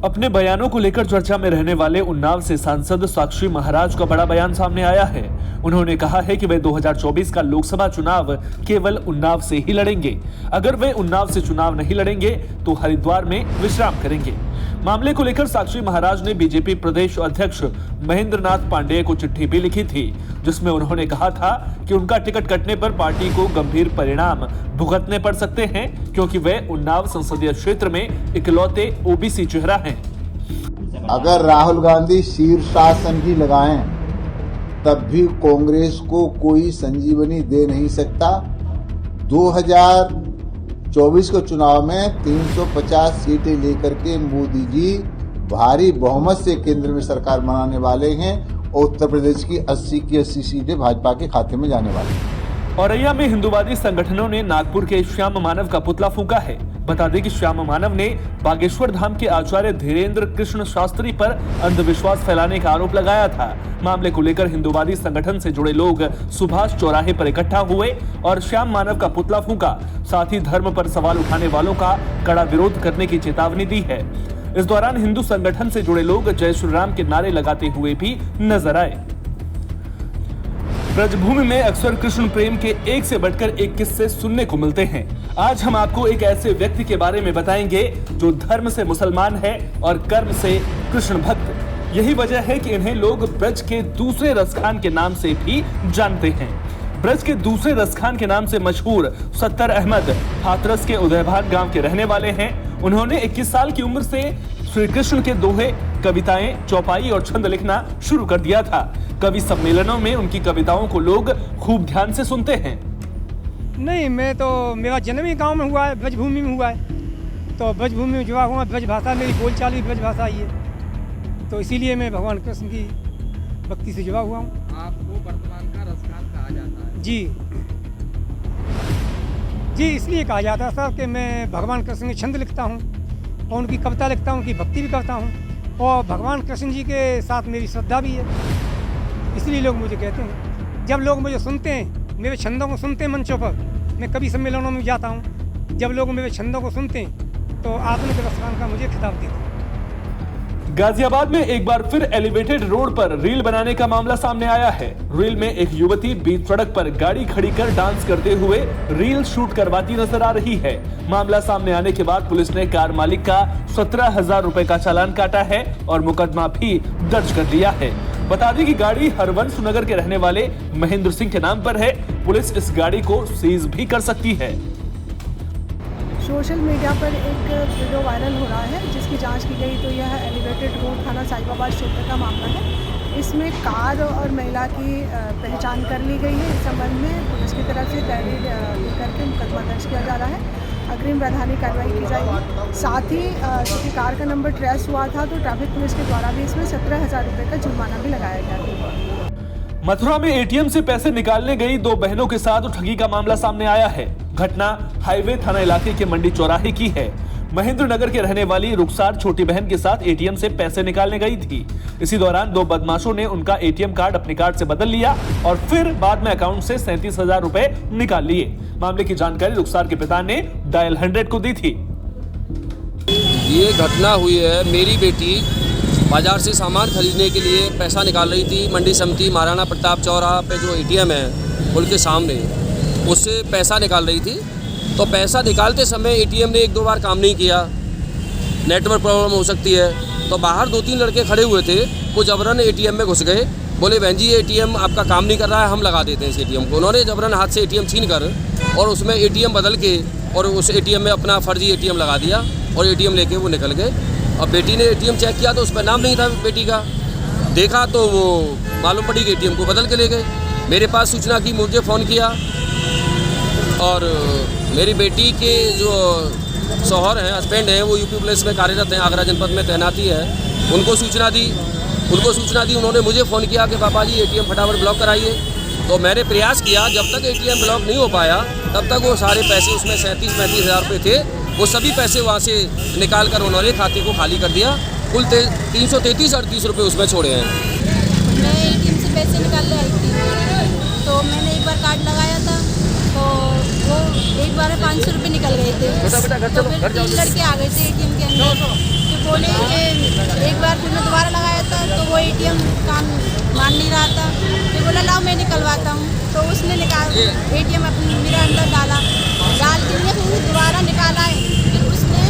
अपने बयानों को लेकर चर्चा में रहने वाले उन्नाव से सांसद साक्षी महाराज का बड़ा बयान सामने आया है। उन्होंने कहा है कि वे 2024 का लोकसभा चुनाव केवल उन्नाव से ही लड़ेंगे। अगर वे उन्नाव से चुनाव नहीं लड़ेंगे तो हरिद्वार में विश्राम करेंगे। मामले को लेकर साक्षी महाराज ने बीजेपी प्रदेश अध्यक्ष महेंद्र नाथ पांडेय को चिट्ठी भी लिखी थी, जिसमें उन्होंने कहा था कि उनका टिकट कटने पर पार्टी को गंभीर परिणाम भुगतने पड़ सकते हैं, क्योंकि वे उन्नाव संसदीय क्षेत्र में इकलौते ओबीसी चेहरा हैं। अगर राहुल गांधी शीर्षासन भी लगाएं तब भी कांग्रेस को कोई संजीवनी दे नहीं सकता। 2024 के चुनाव में 350 सीटें लेकर के मोदी जी भारी बहुमत से केंद्र में सरकार बनाने वाले हैं और उत्तर प्रदेश की 80 की 80 सीटें भाजपा के खाते में जाने वाली हैं। औरैया में हिंदूवादी संगठनों ने नागपुर के श्याम मानव का पुतला फूंका है। बता दें कि श्याम मानव ने बागेश्वर धाम के आचार्य धीरेन्द्र कृष्ण शास्त्री पर अंधविश्वास फैलाने का आरोप लगाया था। मामले को लेकर हिंदूवादी संगठन से जुड़े लोग सुभाष चौराहे पर इकट्ठा हुए और श्याम मानव का पुतला फूंका। साथ ही धर्म पर सवाल उठाने वालों का कड़ा विरोध करने की चेतावनी दी है। इस दौरान हिंदू संगठन से जुड़े लोग जय श्री राम के नारे लगाते हुए भी नजर आए। ब्रजभूमि में अक्सर कृष्ण प्रेम के एक से बढ़कर एक किस्से सुनने को मिलते हैं। आज हम आपको एक ऐसे व्यक्ति के बारे में बताएंगे जो धर्म से मुसलमान है और कर्म से कृष्ण भक्त। यही वजह है कि इन्हें लोग ब्रज के दूसरे रसखान के नाम से भी जानते हैं। ब्रज के दूसरे रसखान के नाम से मशहूर सत्तर अहमद हाथरस के उदयभान गांव के रहने वाले हैं। उन्होंने 21 साल की उम्र से श्री कृष्ण के दोहे, कविताएं, चौपाई और छंद लिखना शुरू कर दिया था। कवि सम्मेलनों में उनकी कविताओं को लोग खूब ध्यान से सुनते हैं। नहीं, मेरा जन्म ही गांव में हुआ है, ब्रजभूमि में हुआ है, तो ब्रजभूमि में जुड़ा हुआ ब्रज भाषा, मेरी बोलचाल भी ब्रज भाषा ही है, तो इसीलिए मैं भगवान कृष्ण की भक्ति से जुड़ा हुआ हूँ। आपको वर्तमान का रसखान कहा जाता है? जी, इसलिए कहा जाता है सर कि मैं भगवान कृष्ण के छंद लिखता हूँ और उनकी कविता लिखता हूँ, उनकी भक्ति भी करता हूँ और भगवान कृष्ण जी के साथ मेरी श्रद्धा भी है, इसलिए लोग मुझे कहते हैं। जब लोग मुझे सुनते हैं, मेरे छंदों को सुनते हैं मंचों पर, मैं कभी सम्मेलनों में जाता हूँ, जब लोग मेरे छंदों को सुनते हैं तो आधुनिक रसखान का मुझे खिताब देते हैं। गाजियाबाद में एक बार फिर एलिवेटेड रोड पर रील बनाने का मामला सामने आया है। रील में एक युवती बीच सड़क पर गाड़ी खड़ी कर डांस करते हुए रील शूट करवाती नजर आ रही है। मामला सामने आने के बाद पुलिस ने कार मालिक का 17,000 रुपए का चालान काटा है और मुकदमा भी दर्ज कर लिया है। बता दें कि गाड़ी हरवंश नगर के रहने वाले महेंद्र सिंह के नाम पर है। पुलिस इस गाड़ी को सीज भी कर सकती है। सोशल मीडिया पर एक वीडियो वायरल हो रहा है जिसकी जांच की गई तो यह एलिवेटेड रोड थाना साहिबाबाद क्षेत्र का मामला है। इसमें कार और महिला की पहचान कर ली गई है। इस संबंध में पुलिस की तरफ से तहरीर करके मुकदमा दर्ज किया जा रहा है। अग्रिम वैधानिक कार्रवाई की जाएगी। साथ ही क्योंकि कार का नंबर ट्रेस हुआ था तो ट्रैफिक पुलिस के द्वारा भी इसमें 17,000 रुपये का जुर्माना भी लगाया गया। मथुरा में एटीएम से पैसे निकालने गई दो बहनों के साथ ठगी का मामला सामने आया है। घटना हाईवे थाना इलाके के मंडी चौराहे की है। महेंद्र नगर के रहने वाली रुखसार छोटी बहन के साथ एटीएम से पैसे निकालने गई थी। इसी दौरान दो बदमाशों ने उनका एटीएम कार्ड अपने कार्ड से बदल लिया और फिर बाद में अकाउंट से 37,000 रुपए निकाल लिए। मामले की जानकारी रुखसार के पिता ने डायल 100 को दी थी। ये घटना हुई है, मेरी बेटी बाजार से सामान खरीदने के लिए पैसा निकाल रही थी। मंडी समिति महाराणा प्रताप चौराहा पे जो एटीएम है पुल के सामने, उससे पैसा निकाल रही थी। तो पैसा निकालते समय एटीएम ने 1-2 बार काम नहीं किया, नेटवर्क प्रॉब्लम हो सकती है। तो बाहर 2-3 लड़के खड़े हुए थे, वो जबरन एटीएम में घुस गए। बोले बहन जी ये एटीएम आपका काम नहीं कर रहा है, हम लगा देते हैं इस एटीएम को। उन्होंने जबरन हाथ से एटीएम छीन कर और उसमें एटीएम बदल के और उस एटीएम में अपना फर्जी एटीएम लगा दिया और एटीएम लेके वो निकल गए। अब बेटी ने एटीएम चेक किया तो उस पर नाम नहीं था बेटी का। देखा तो वो मालूम पड़ी कि एटीएम को बदल के ले गए। मेरे पास सूचना की, मुझे फ़ोन किया और मेरी बेटी के जो शौहर हैं, हस्बैंड हैं, वो यूपी पुलिस में कार्यरत हैं, आगरा जनपद में तैनाती है, उनको सूचना दी। उन्होंने मुझे फ़ोन किया कि पापा जी एटीएम फटाफट ब्लॉक कराइए। तो मैंने प्रयास किया, जब तक एटीएम ब्लॉक नहीं हो पाया तब तक वो सारे पैसे, उसमें 37-35 हज़ार रुपये थे, वो सभी पैसे वहाँ से निकाल कर उन्होंने खाते को खाली कर दिया। कुल 333-38 रुपये उसमें छोड़े हैं। मैं एटीएम से पैसे निकालने आई थी तो मैंने एक बार कार्ड लगाया था तो वो एक बार में 500 रुपये निकल गए थे। तो फिर 3 लड़के आ गए थे एटीएम के अंदर, फिर बोले कि एक बार फिर मैं दोबारा लगाया था तो वो ATM काम मान नहीं रहा था। फिर बोला लाओ मैं निकलवाता हूँ, तो उसने ATM अपने मेरे अंदर डाल के लिए फिर दोबारा निकाला, फिर उसने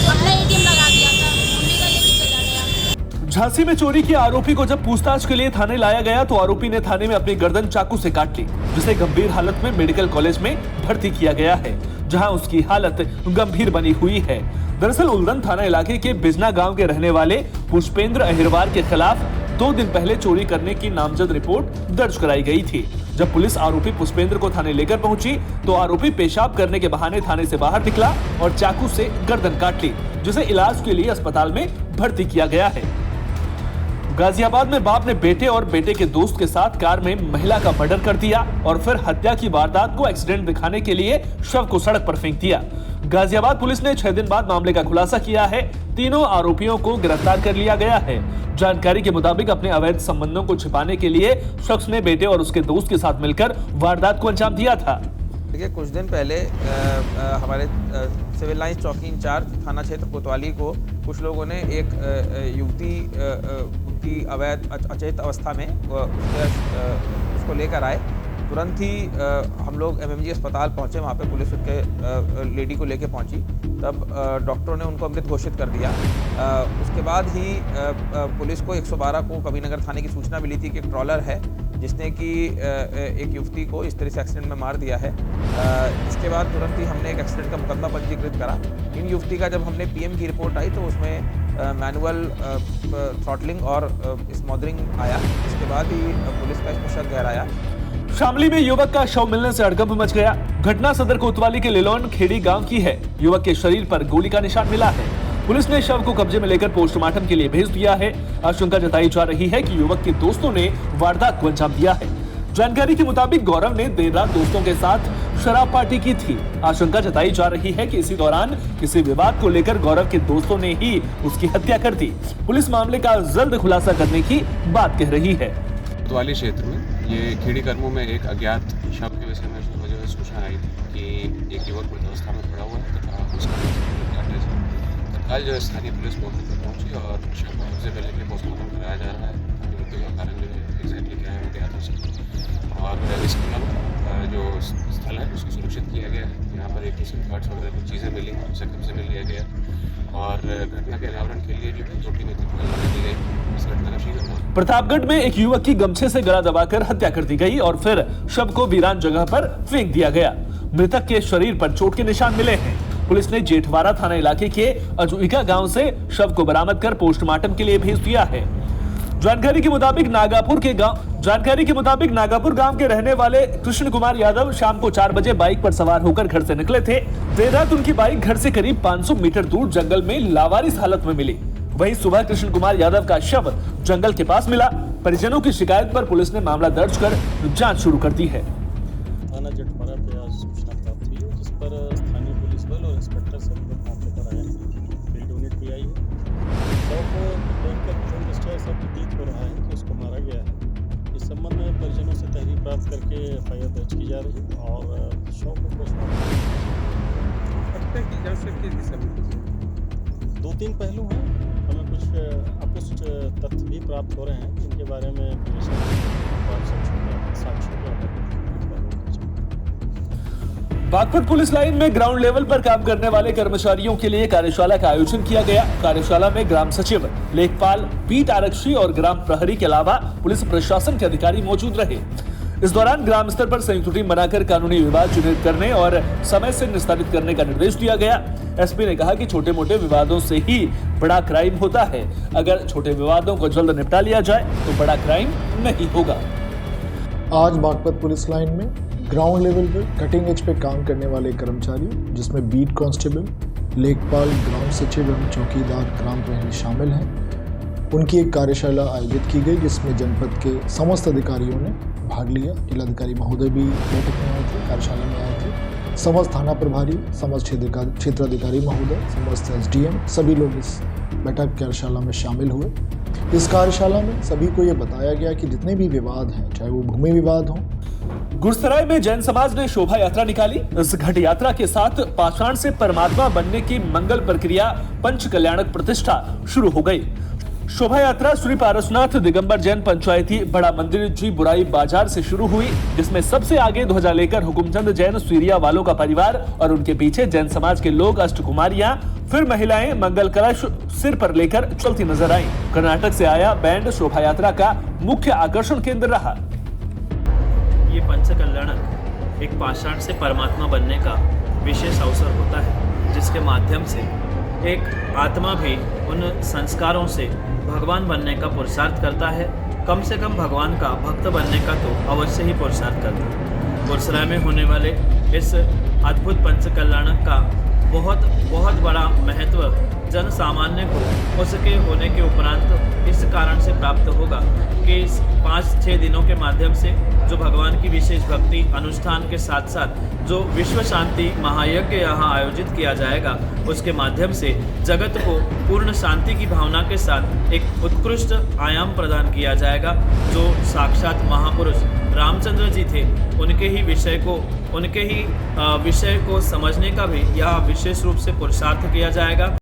अपना ATM लगा दिया था, मेरा लेके चला गया। झांसी में चोरी के आरोपी को जब पूछताछ के लिए थाने लाया गया तो आरोपी ने थाने में अपनी गर्दन चाकू से काट ली, जिसे गंभीर हालत में मेडिकल कॉलेज में भर्ती किया गया है, जहां उसकी हालत गंभीर बनी हुई है। दरअसल उल्दन थाना इलाके के बिजना गांव के रहने वाले पुष्पेंद्र अहिरवार के खिलाफ 2 दिन पहले चोरी करने की नामजद रिपोर्ट दर्ज कराई गई थी। जब पुलिस आरोपी पुष्पेंद्र को थाने लेकर पहुंची तो आरोपी पेशाब करने के बहाने थाने से बाहर निकला और चाकू से गर्दन काट ली, जिसे इलाज के लिए अस्पताल में भर्ती किया गया है। गाजियाबाद में बाप ने बेटे और बेटे के दोस्त के साथ कार में महिला का मर्डर कर दिया और फिर हत्या की वारदात को एक्सीडेंट दिखाने के लिए शव को सड़क पर फेंक दिया। गाजियाबाद पुलिस ने 6 दिन बाद मामले का खुलासा किया है। तीनों आरोपियों को गिरफ्तार कर लिया गया है। जानकारी के मुताबिक अपने अवैध संबंधों को छिपाने के लिए शख्स ने बेटे और उसके दोस्त के साथ मिलकर वारदात को अंजाम दिया था। देखिए, कुछ दिन पहले हमारे सिविल लाइंस चौकी इंचार्ज थाना क्षेत्र कोतवाली को कुछ लोगों ने एक युवती की अवैध अचेत अवस्था में उसको लेकर आए। तुरंत ही हम लोग MMG अस्पताल पहुंचे, वहां पे पुलिस उसके लेडी को लेके पहुंची। तब डॉक्टरों ने उनको अमृत घोषित कर दिया। उसके बाद ही पुलिस को 112 को कबीरनगर थाने की सूचना मिली थी कि एक ट्रॉलर है जिसने कि एक युवती को इस तरह से एक्सीडेंट में मार दिया है। इसके बाद तुरंत ही हमने एक एक्सीडेंट का मुकदमा पंजीकृत करा। इन युवती का जब हमने PM की रिपोर्ट आई तो उसमें मैनुअल थ्रॉटलिंग और स्मॉदरिंग आया। इसके बाद ही पुलिस का इसमें शक गहराया। शामली में युवक का शव मिलने से हड़कंप मच गया। घटना सदर कोतवाली के लिलोन खेड़ी गांव की है। युवक के शरीर पर गोली का निशान मिला है। पुलिस ने शव को कब्जे में लेकर पोस्टमार्टम के लिए भेज दिया है। आशंका जताई जा रही है कि युवक के दोस्तों ने वारदात को अंजाम दिया है। जानकारी के मुताबिक गौरव ने देर रात दोस्तों के साथ शराब पार्टी की थी। आशंका जताई जा रही है कि इसी दौरान किसी विवाद को लेकर गौरव के दोस्तों ने ही उसकी हत्या कर दी। पुलिस मामले का जल्द खुलासा करने की बात कह रही है। कोतवाली क्षेत्र में ये खेड़ी कर्मों में एक अज्ञात शव के विषय में सूचना आई थी कि एक युवक मृत अवस्था में पड़ा हुआ है तथा उसका तत्काल जो स्थानीय पुलिस मौके पर पहुंची और शव को कब्जे में लेकर पोस्टमार्टम कराया जा रहा है। मृत्यु का कारण जो है एग्जैक्टली क्या है वो ज्ञात हो सके। और इसके अलावा जो स्थल है उसको सुरक्षित किया गया है। यहाँ पर एक किस्म कार्ड्स वगैरह कुछ चीज़ें मिली, उसे कब्जे में लिया गया और घटना के अनावरण के लिए जो है 2 टीमें दी गई। इस घटना का शीघ्र प्रतापगढ़ में एक युवक की गमछे से गला दबाकर हत्या कर दी गई और फिर शव को वीरान जगह पर फेंक दिया गया। मृतक के शरीर पर चोट के निशान मिले हैं। पुलिस ने जेठवाड़ा थाना इलाके के अजुइका गांव से शव को बरामद कर पोस्टमार्टम के लिए भेज दिया है। जानकारी के मुताबिक नागापुर गांव के रहने वाले कृष्ण कुमार यादव शाम को 4 बजे बाइक पर सवार होकर घर से निकले थे। देर रात उनकी बाइक घर से करीब 500 मीटर दूर जंगल में लावारिस हालत में मिली। वहीं सुबह कृष्ण कुमार यादव का शव जंगल के पास मिला। परिजनों की शिकायत पर पुलिस ने मामला दर्ज कर जांच शुरू कर दी है। थाना जेठवाड़ा पे आज सूचना प्राप्त हुई है, जिस पर स्थानीय पुलिस बल और इंस्पेक्टर सब मौके पर आए हैं। फील्ड यूनिट भी आई है। शव को देखकर पूर्ण निश्चय से प्रतीत हो रहा है कि उसको मारा गया है। इस संबंध में परिजनों से तहरीर प्राप्त करके FIR दर्ज की जा रही है और शव को पोस्टमार्टम की जा सकती है। 2-3 पहलू हैं। हमें कुछ अपुष्ट तथ्य भी प्राप्त हो रहे हैं जिनके बारे में बागपत पुलिस लाइन में ग्राउंड लेवल पर काम करने वाले कर्मचारियों के लिए कार्यशाला का आयोजन किया गया। कार्यशाला में ग्राम सचिव, लेखपाल, बीट आरक्षी और ग्राम प्रहरी के अलावा पुलिस प्रशासन के अधिकारी मौजूद रहे। इस दौरान ग्राम स्तर पर संयुक्त टीम बनाकर कानूनी विवाद चिन्हित करने और समय से निस्तारित करने का निर्देश दिया गया। SP ने कहा कि छोटे मोटे विवादों से ही बड़ा क्राइम होता है। अगर छोटे विवादों को जल्द निपटा लिया जाए तो बड़ा क्राइम नहीं होगा। आज बागपत पुलिस लाइन में ग्राउंड लेवल पर कटिंग एज पे काम करने वाले कर्मचारी, जिसमें बीट कांस्टेबल, लेखपाल, ग्राम सचिव एवं चौकीदार, ग्राम प्रहरी शामिल हैं, उनकी एक कार्यशाला आयोजित की गई जिसमें जनपद के समस्त अधिकारियों ने भाग लिया। जिलाधिकारी महोदय भी बैठक में आए थे, कार्यशाला में आए थे। समस्त थाना प्रभारी, समस्त क्षेत्राधिकारी महोदय, समस्त SDM, सभी लोग इस बैठक कार्यशाला में शामिल हुए। इस कार्यशाला में सभी को ये बताया गया कि जितने भी विवाद हैं, चाहे वो भूमि विवाद हों, गुरसराय में जैन समाज ने शोभा यात्रा निकाली। इस घट यात्रा के साथ पाषाण से परमात्मा बनने की मंगल प्रक्रिया पंच कल्याणक प्रतिष्ठा शुरू हो गई। शोभा यात्रा श्री पारसनाथ दिगंबर जैन पंचायती बड़ा मंदिर जी बुराई बाजार से शुरू हुई, जिसमें सबसे आगे ध्वजा लेकर हुकुमचंद जैन सीरिया वालों का परिवार और उनके पीछे जैन समाज के लोग, अष्टकुमारियां, फिर महिलाएं मंगल कलश सिर पर लेकर चलती नजर आई। कर्नाटक से आया बैंड शोभा यात्रा का मुख्य आकर्षण केंद्र रहा। ये पंचकल्याणक एक पाषाण से परमात्मा बनने का विशेष अवसर होता है, जिसके माध्यम से एक आत्मा भी उन संस्कारों से भगवान बनने का पुरुषार्थ करता है। कम से कम भगवान का भक्त बनने का तो अवश्य ही पुरुषार्थ करता है। गुरसराय में होने वाले इस अद्भुत पंचकल्याणक का बहुत बड़ा महत्व जन सामान्य को उसके होने के उपरांत इस कारण से प्राप्त होगा कि इस 5-6 दिनों के माध्यम से जो भगवान की विशेष भक्ति अनुष्ठान के साथ साथ जो विश्व शांति महायज्ञ यहाँ आयोजित किया जाएगा, उसके माध्यम से जगत को पूर्ण शांति की भावना के साथ एक उत्कृष्ट आयाम प्रदान किया जाएगा। जो साक्षात महापुरुष रामचंद्र जी थे, उनके ही विषय को समझने का भी यह विशेष रूप से पुरुषार्थ किया जाएगा।